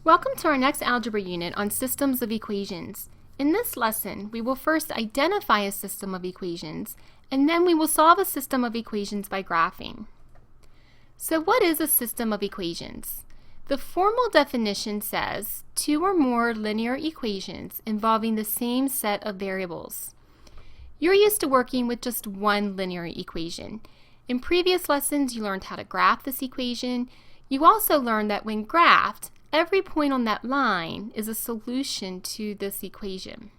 Welcome to our next algebra unit on systems of equations. In this lesson, we will first identify a system of equations, and then we will solve a system of equations by graphing. So what is a system of equations? The formal definition says two or more linear equations involving the same set of variables. You're used to working with just one linear equation. In previous lessons, you learned how to graph this equation. You also learned that when graphed, every point on that line is a solution to this equation.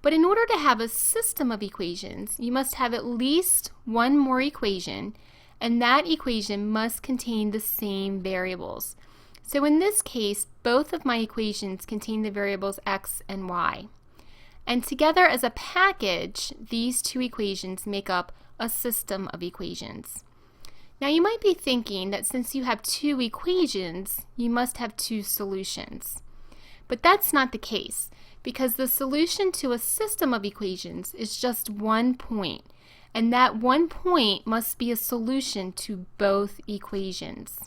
But in order to have a system of equations, you must have at least one more equation, and that equation must contain the same variables. So in this case, both of my equations contain the variables x and y. And together as a package, these two equations make up a system of equations. Now you might be thinking that since you have two equations, you must have two solutions. But that's not the case, because the solution to a system of equations is just one point, and that one point must be a solution to both equations.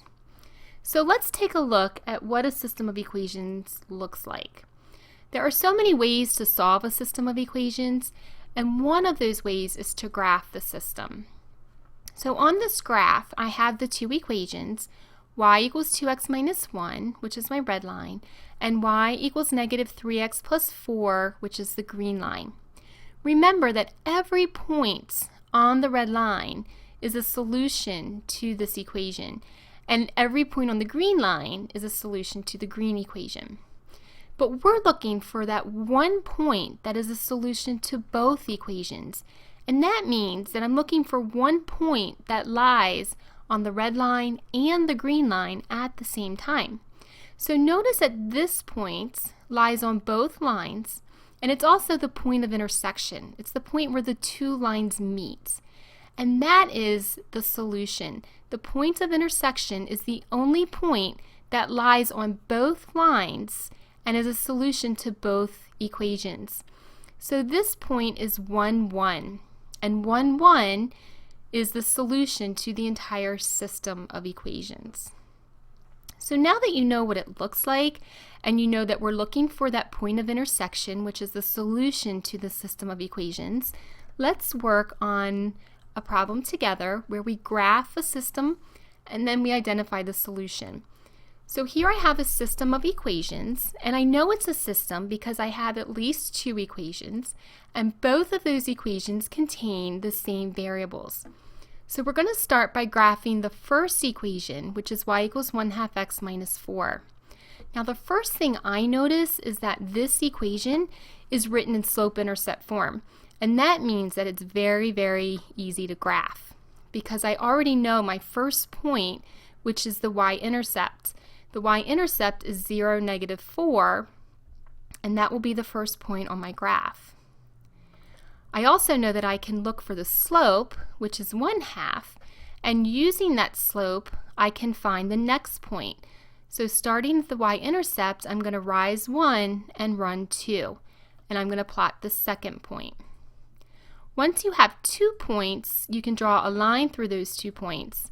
So let's take a look at what a system of equations looks like. There are so many ways to solve a system of equations, and one of those ways is to graph the system. So on this graph, I have the two equations, y equals 2x minus 1, which is my red line, and y equals negative 3x plus 4, which is the green line. Remember that every point on the red line is a solution to this equation, and every point on the green line is a solution to the green equation. But we're looking for that one point that is a solution to both equations. And that means that I'm looking for one point that lies on the red line and the green line at the same time. So notice that this point lies on both lines, and it's also the point of intersection. It's the point where the two lines meet. And that is the solution. The point of intersection is the only point that lies on both lines and is a solution to both equations. So this point is 1, 1. And 1, 1 is the solution to the entire system of equations. So now that you know what it looks like, and you know that we're looking for that point of intersection, which is the solution to the system of equations, let's work on a problem together where we graph a system and then we identify the solution. So here I have a system of equations, and I know it's a system because I have at least two equations, and both of those equations contain the same variables. So we're going to start by graphing the first equation, which is y equals 1/2 x minus 4. Now the first thing I notice is that this equation is written in slope-intercept form, and that means that it's very, very easy to graph because I already know my first point, which is the y-intercept. The y-intercept is 0, negative 4, and that will be the first point on my graph. I also know that I can look for the slope, which is 1/2, and using that slope, I can find the next point. So starting with the y-intercept, I'm going to rise 1 and run 2, and I'm going to plot the second point. Once you have 2 points, you can draw a line through those 2 points,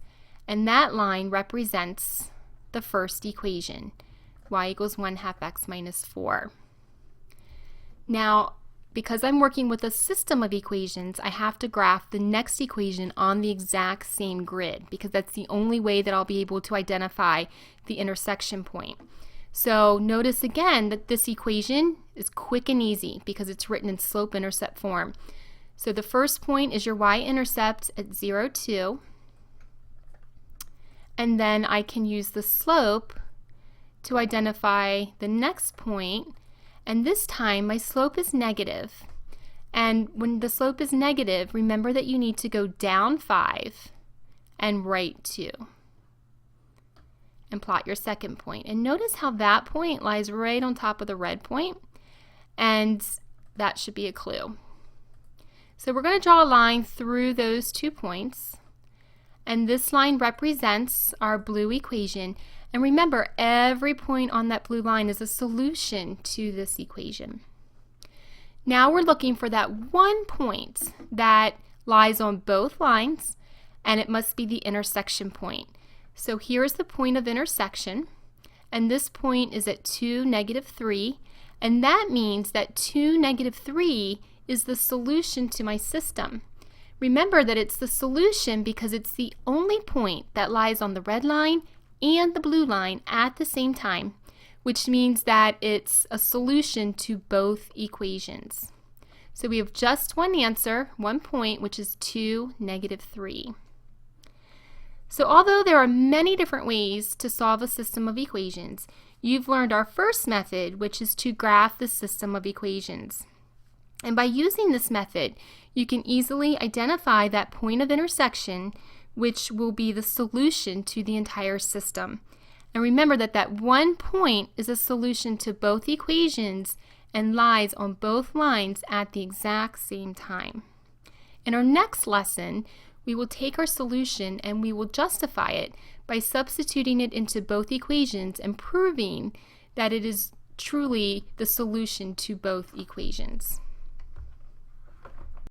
and that line represents the first equation, y equals 1/2 x minus 4. Now, because I'm working with a system of equations, I have to graph the next equation on the exact same grid because that's the only way that I'll be able to identify the intersection point. So notice again that this equation is quick and easy because it's written in slope-intercept form. So the first point is your y-intercept at 0, 2. And then I can use the slope to identify the next point, and this time my slope is negative. And when the slope is negative, remember that you need to go down 5 and right 2 and plot your second point. And notice how that point lies right on top of the red point, and that should be a clue. So we're going to draw a line through those 2 points. And this line represents our blue equation. And remember, every point on that blue line is a solution to this equation. Now we're looking for that one point that lies on both lines, and it must be the intersection point. So here's the point of intersection, and this point is at 2, -3, and that means that 2, -3 is the solution to my system. Remember that it's the solution because it's the only point that lies on the red line and the blue line at the same time, which means that it's a solution to both equations. So we have just one answer, one point, which is 2, -3. So although there are many different ways to solve a system of equations, you've learned our first method, which is to graph the system of equations. And by using this method, you can easily identify that point of intersection, which will be the solution to the entire system. And remember that that one point is a solution to both equations and lies on both lines at the exact same time. In our next lesson, we will take our solution and we will justify it by substituting it into both equations and proving that it is truly the solution to both equations.